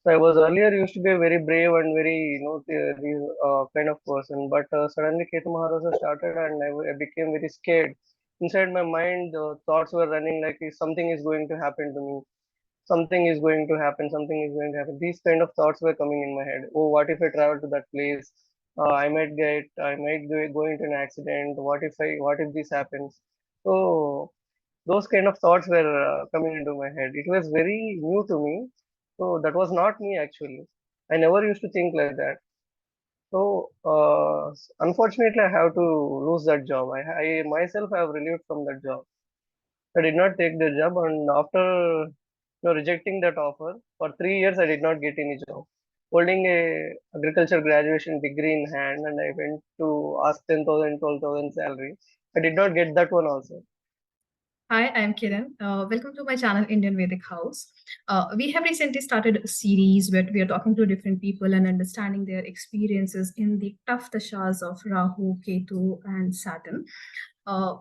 So I was earlier used to be a very brave and very, kind of person. But suddenly Ketu Mahadasha started and I became very scared. Inside my mind, the thoughts were running like if something is going to happen to me. Something is going to happen. Something is going to happen. These kind of thoughts were coming in my head. Oh, what if I travel to that place? I might go into an accident. What if this happens? So those kind of thoughts were coming into my head. It was very new to me. So that was not me actually. I never used to think like that. So unfortunately, I have to lose that job. I myself have relieved from that job. I did not take the job, and after rejecting that offer for 3 years, I did not get any job. Holding a agriculture graduation degree in hand, and I went to ask 10,000, 12,000 salary. I did not get that one also. Hi, I'm Kiran. Welcome to my channel, Indian Vedic House. We have recently started a series where we are talking to different people and understanding their experiences in the tough dashas of Rahu, Ketu, and Saturn. Uh,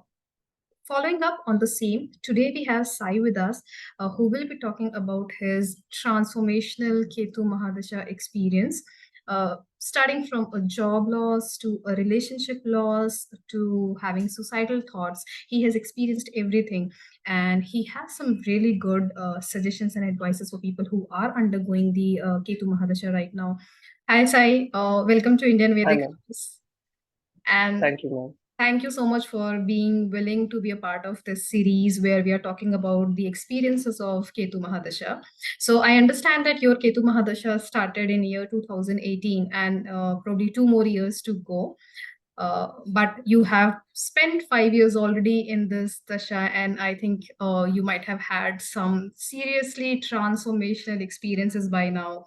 Following up on the same, today we have Sai with us, who will be talking about his transformational Ketu Mahadasha experience, starting from a job loss to a relationship loss to having suicidal thoughts. He has experienced everything, and he has some really good suggestions and advices for people who are undergoing the Ketu Mahadasha right now. Hi, Sai. Welcome to Indian I Vedic mean, House. And thank you, ma'am. thank you so much for being willing to be a part of this series where we are talking about the experiences of Ketu Mahadasha. So I understand that your Ketu Mahadasha started in year 2018 and probably 2 more years to go. But you have spent 5 years already in this dasha, and I think you might have had some seriously transformational experiences by now.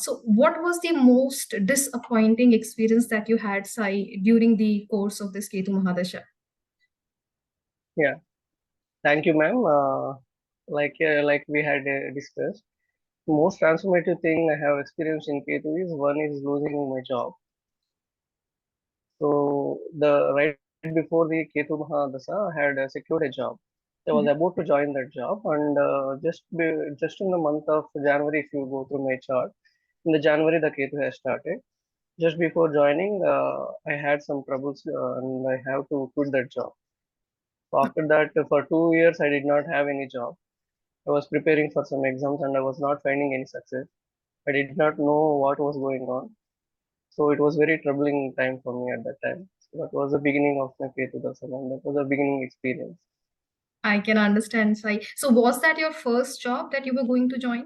So, what was the most disappointing experience that you had, Sai, during the course of this Ketu Mahadasha? Yeah, thank you, ma'am. Like we had discussed, most transformative thing I have experienced in K2 is one is losing my job. So the right before the Ketu Mahadasa, I had secured a job. I was Mhm. about to join that job, and just in the month of January, if you go through my chart, in the January the Ketu has started. Just before joining, I had some troubles, and I have to quit that job. So after that, for 2 years, I did not have any job. I was preparing for some exams, and I was not finding any success. I did not know what was going on. So it was very troubling time for me at that time. So that was the beginning of my K 2000 and that was the beginning experience. I can understand, Sai. So, was that your first job that you were going to join?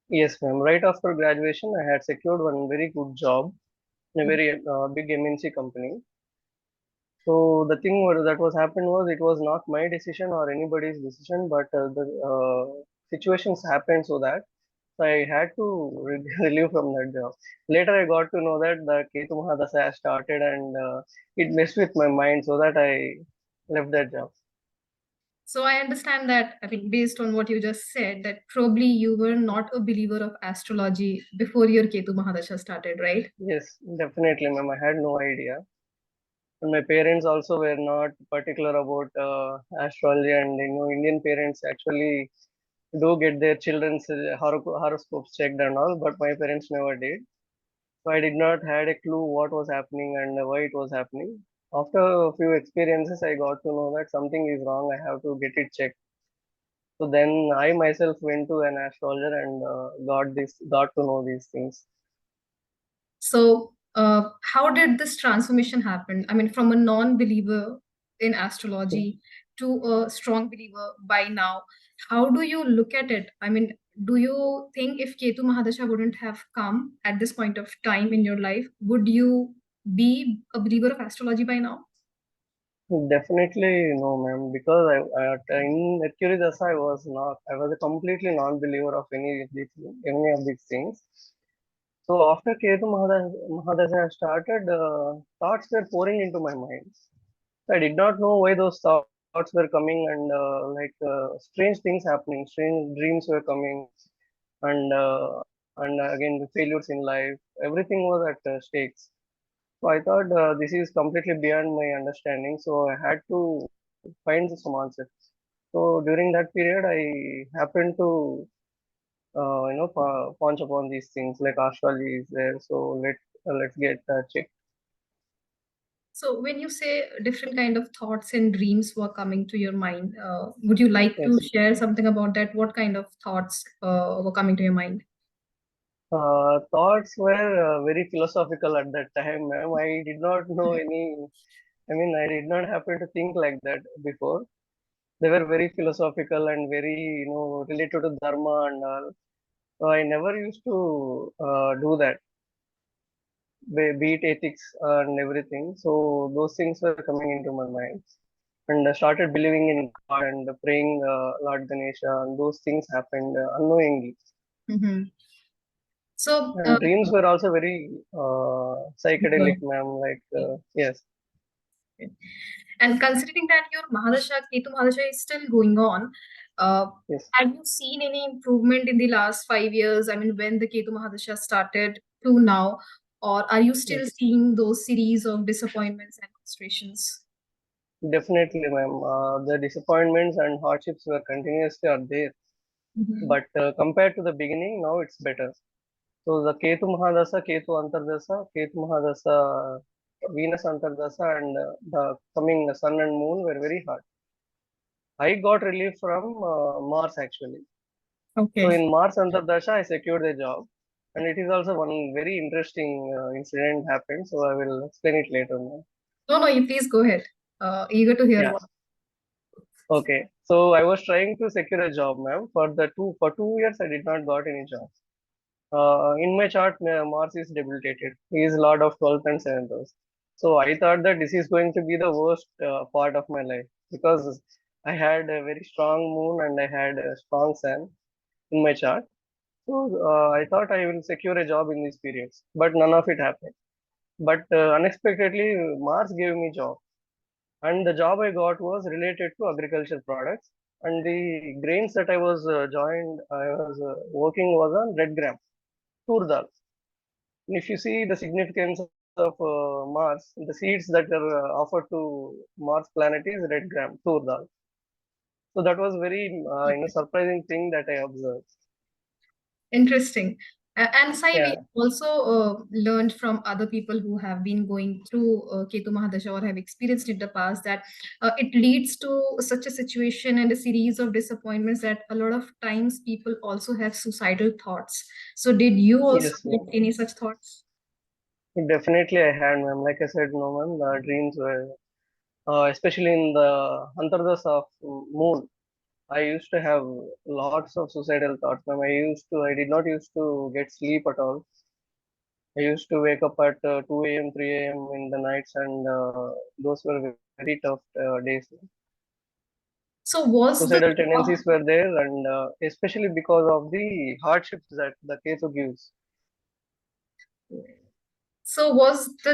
Yes, ma'am. Right after graduation, I had secured one very good job in a very big MNC company. So the thing that was happened was it was not my decision or anybody's decision, but the situations happened so that I had to relieve from that job. Later, I got to know that the Ketu Mahadasa has started and it messed with my mind so that I left that job. So, I understand that, I mean, based on what you just said, that probably you were not a believer of astrology before your Ketu Mahadasha started, right? Yes, definitely, ma'am. I had no idea. And my parents also were not particular about astrology, and Indian parents actually do get their children's horoscopes checked and all, but my parents never did. So I did not had a clue what was happening and why it was happening. After a few experiences, I got to know that something is wrong. I have to get it checked. So then I myself went to an astrologer and got to know these things. So, how did this transformation happen? I mean, from a non-believer in astrology to a strong believer by now, how do you look at it? I mean, do you think if Ketu Mahadasha wouldn't have come at this point of time in your life, would you be a believer of astrology by now? Definitely no, ma'am, because in Mercury Dasa I was not. I was a completely non-believer of any of these things. So after Ketu Mahadasha started, thoughts were pouring into my mind. I did not know why those thoughts were coming and strange things happening. Strange dreams were coming and again the failures in life. Everything was at stakes. So I thought this is completely beyond my understanding. So I had to find some answers. So during that period, I happened to punch upon these things like astrology is there. So let's get checked. So when you say different kind of thoughts and dreams were coming to your mind, would you like to Yes. share something about that? What kind of thoughts were coming to your mind? Thoughts were very philosophical at that time, ma'am. I did not know any. I mean, I did not happen to think like that before. They were very philosophical and very, related to dharma and all. So I never used to do that, be it ethics and everything. So those things were coming into my mind, and I started believing in God and praying Lord Ganesha, and those things happened unknowingly. Hmm. So, And dreams were also very psychedelic, good. ma'am. Like yes, And considering that your Mahadasha, Ketu Mahadasha is still going on, uh, yes, have you seen any improvement in the last 5 years? I mean, when the Ketu Mahadasha started to now, or are you still yes, seeing those series of disappointments and frustrations? definitely, ma'am. The disappointments and hardships were continuously are there, Mhm. but compared to the beginning, now it's better. So the Ketu Mahadasa, Ketu Antardasa, Ketu Mahadasa, Venus Antardasa, and the coming Sun and Moon were very hard. I got relief from Mars actually. So Okay. in Mars Antardasha, I secured a job, and it is also one very interesting incident happened. So I will explain it later now. No, no, you please go ahead. Eager to hear Yeah. what. Okay. So I was trying to secure a job, ma'am. For 2 years, I did not got any job. In my chart, Mars is debilitated. He is Lord of 12th and 7th house. So I thought that this is going to be the worst part of my life because I had a very strong moon and I had a strong sun in my chart. So I thought I will secure a job in these periods, but none of it happened. But unexpectedly, Mars gave me job, and the job I got was related to agriculture products. And the grains that I was working was on red gram, tur dal. And if you see the significance of Mars, the seeds that are offered to Mars planet is red gram, tur dal. So that was very surprising thing that I observed. Interesting. And Sai, we Yeah. also learned from other people who have been going through Ketu Mahadasha or have experienced it in the past that it leads to such a situation and a series of disappointments that a lot of times people also have suicidal thoughts. So, did you also Yes, get ma'am. any such thoughts? Definitely I had, ma'am. Like I said, no, ma'am. The dreams were, especially in the Antardas of Moon. I used to have lots of suicidal thoughts, ma'am. I did not used to get sleep at all. I used to wake up at 2 a.m., 3 a.m. in the nights, and those were very tough days. So, was the Suicidal tendencies were there, and especially because of the hardships that the Ketu gives.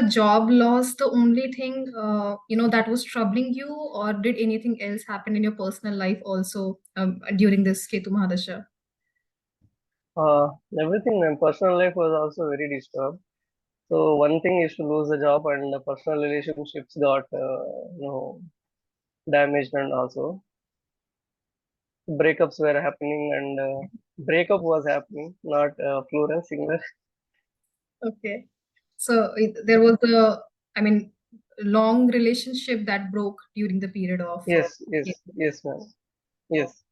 job loss the only thing that was troubling you, or did anything else happen in your personal life also during this Ketu Mahadasha? Uh, Everything, my personal life was also very disturbed. So one thing is to lose the job, and the personal relationships got damaged, and also breakups were happening, and breakup was happening, not plural, singular. Okay. So there was I mean, long relationship that broke during the period of. Yes, Yeah. yes, yes, ma'am. Yes,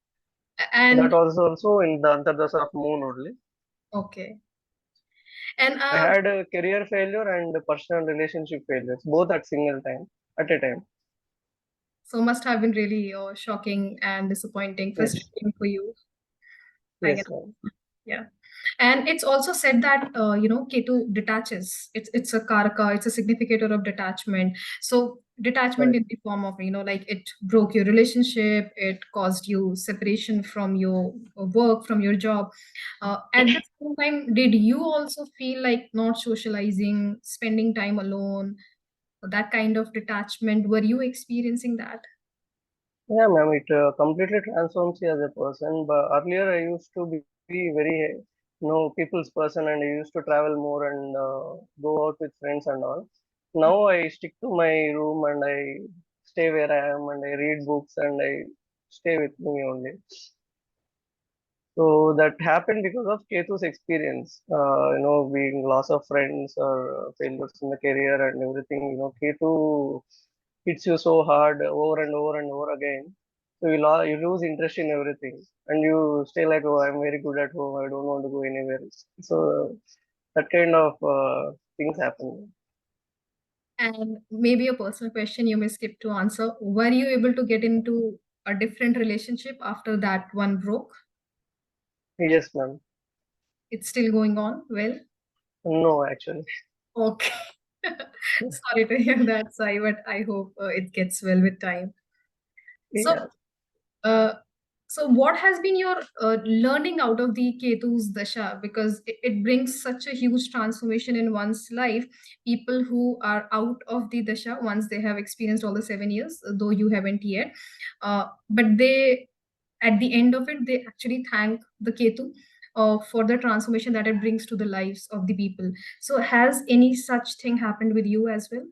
that And was also in the Antardas of Moon only. okay. And I had a career failure and a personal relationship failures, both at single time, at a time. so must have been really shocking and disappointing, Yes, frustrating for you. I yes, can. ma'am. Yeah. And it's also said that Ketu detaches. It's a karaka. It's a significator of detachment. So detachment Correct. in the form of like it broke your relationship. It caused you separation from your work, from your job. At the same time, did you also feel like not socializing, spending time alone, that kind of detachment? Were you experiencing that? Yeah, ma'am. It completely transforms you as a person. But earlier, I used to be very, people's person, and I used to travel more and go out with friends and all. Now I stick to my room and I stay where I am and I read books and I stay with me only. So that happened because of Ketu's experience, being loss of friends or failures in the career and everything. Ketu hits you so hard over and over and over again. So you lose interest in everything, and you stay like, oh, I'm very good at home. I don't want to go anywhere. So that kind of things happen. And maybe a personal question you may skip to answer. Were you able to get into a different relationship after that one broke? Yes, ma'am. It's still going on? Well, No, actually. okay. Sorry to hear that, Sai, but I hope it gets well with time. So, Yeah. uh, so what has been your learning out of the Ketu's Dasha? Because it brings such a huge transformation in one's life. People who are out of the Dasha, once they have experienced all the 7 years, though you haven't yet, but they, at the end of it, they actually thank the Ketu for the transformation that it brings to the lives of the people. So, has any such thing happened with you as well?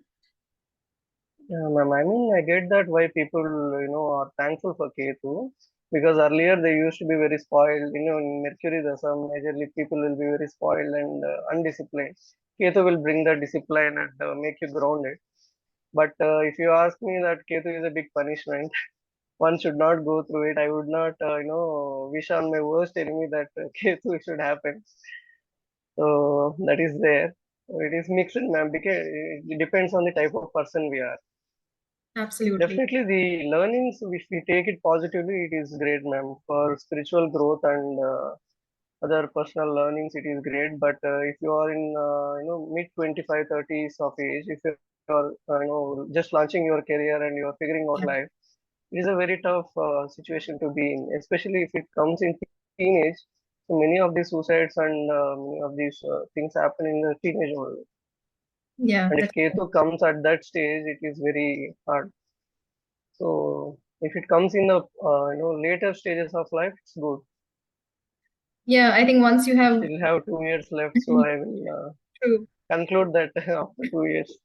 Yeah, ma'am. I mean, I get that why people, are thankful for Ketu because earlier they used to be very spoiled. In Mercury, the some majorly people will be very spoiled and undisciplined. Ketu will bring the discipline and make you grounded. But if you ask me that Ketu is a big punishment, one should not go through it. I would not, wish on my worst enemy that Ketu should happen. So that is there. It is mixed, ma'am, because it depends on the type of person we are. Absolutely. Definitely, the learnings, if we take it positively, it is great, ma'am. For spiritual growth and other personal learnings, it is great. But if you are in, mid 25, 30s of age, if you are, just launching your career and you are figuring out Yeah. life, it is a very tough situation to be in, especially if it comes in teenage. So many of these suicides and many of these things happen in the teenage world. Yeah, And if that's Ketu comes at that stage, it is very hard. So if it comes in the later stages of life, it's good. yeah. I think once you have Still have 2 years left, so I will true. conclude that after 2 years.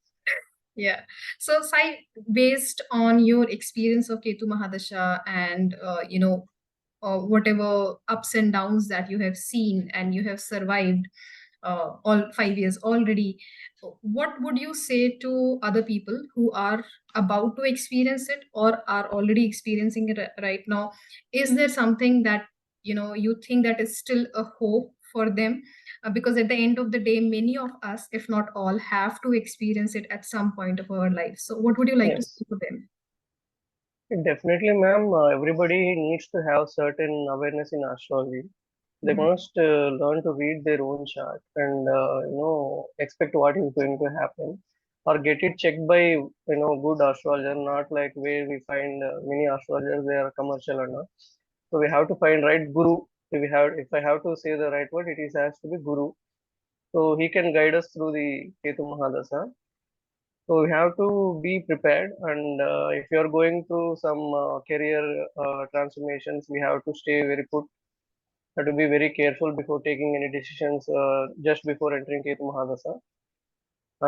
Yeah. So, Sai, based on your experience of Ketu Mahadasha and whatever ups and downs that you have seen and you have survived all 5 years already, what would you say to other people who are about to experience it or are already experiencing it right now? Is there something that you think that is still a hope for them? Because at the end of the day, many of us, if not all, have to experience it at some point of our life. So, what would you like to Yes, say to them? definitely, ma'am. Everybody needs to have certain awareness in astrology. They Mhm. must learn to read their own chart and expect what is going to happen, or get it checked by good astrologer, not like where we find many astrologers they are commercial or not. So we have to find right guru. If I have to say the right word, it is has to be guru. So he can guide us through the Ketu Mahadasa. So we have to be prepared, and if you are going through some career transformations, we have to stay very put. Have to be very careful before taking any decisions just before entering Ketu Mahadasa.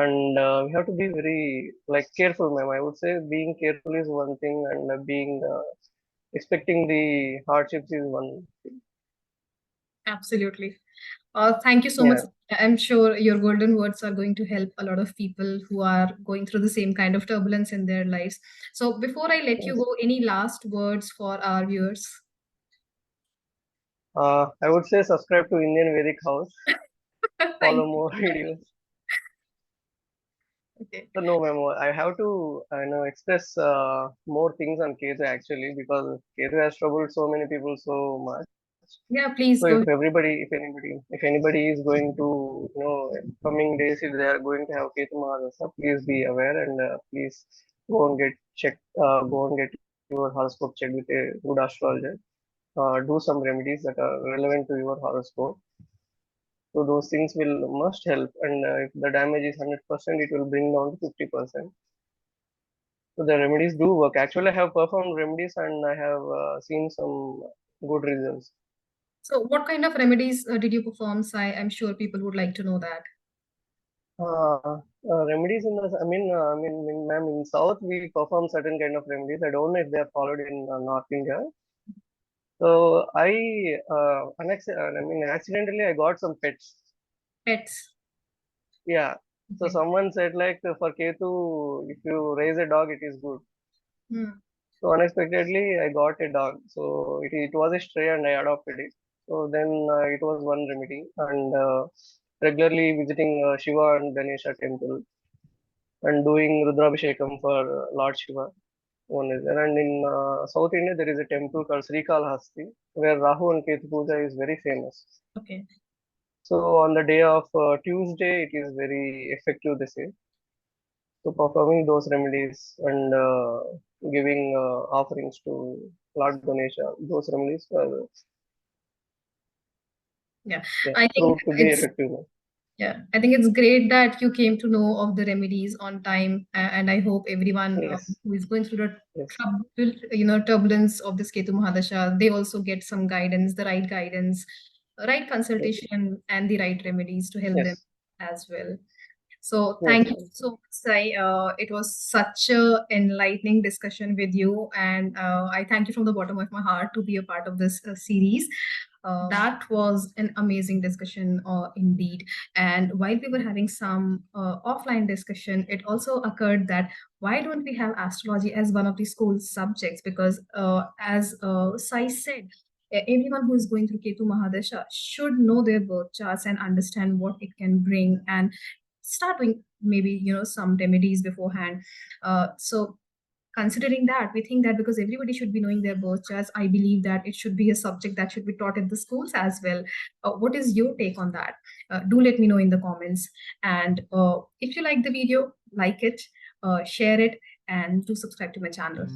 And we have to be very like careful, ma'am. I would say being careful is one thing, and being expecting the hardships is one. Absolutely. Thank you so much. Yeah. I'm sure your golden words are going to help a lot of people who are going through the same kind of turbulence in their lives. So, before I let you Yes. go, any last words for our viewers? I would say subscribe to Indian Vedic House. Thank Follow you. more videos. Okay. So no, ma'am. I have to express more things on Ketu actually because Ketu has troubled so many people so much. Yeah, So please go. if anybody is going to, coming days, if they are going to have Ketu Mahadasha, please be aware and please go and get checked, go and get your horoscope checked with a good astrologer. Do some remedies that are relevant to your horoscope. So those things will must help. And if the damage is 100%, it will bring down to 50%. So the remedies do work. Actually, I have performed remedies and I have seen some good results. So, what kind of remedies did you perform, Sai? I'm sure people would like to know that. Remedies in the, ma'am, in South we perform certain kind of remedies. I don't know if they are followed in North India. So I mean, accidentally I got some pets. Pets. Yeah. So Okay. someone said like for Ketu, if you raise a dog, it is good. Hmm. So unexpectedly, I got a dog. So it was a stray and I adopted it. So then it was one remedy and regularly visiting Shiva and Ganesha temple and doing Rudrabhishekam for Lord Shiva. One is there. And in South India, there is a temple called Srikalahasti where Rahu and Ketu Puja is very famous. Okay. So on the day of Tuesday, it is very effective, they say. So performing those remedies and giving offerings to Lord Ganesha, those remedies were Yeah. yeah, I think proved to be it's effective. Yeah, I think it's great that you came to know of the remedies on time, and I hope everyone Yes, who is going through the yes, turbulence of this Ketu Mahadasha, they also get some guidance, right yes, consultation, and the right remedies to help them yes, as well. So yes, thank you yes, so much, Sai. It was such a enlightening discussion with you, and I thank you from the bottom of my heart to be a part of this series. That was an amazing discussion, indeed. And while we were having some offline discussion, it also occurred that why don't we have astrology as one of the school subjects? Because as Sai said, everyone who is going through Ketu Mahadasha should know their birth charts and understand what it can bring, and start doing maybe some remedies beforehand. So considering that, we think that because everybody should be knowing their birth charts, I believe that it should be a subject that should be taught in the schools as well. What is your take on that? Do let me know in the comments. And if you like the video, like it, share it, and do subscribe to my channel.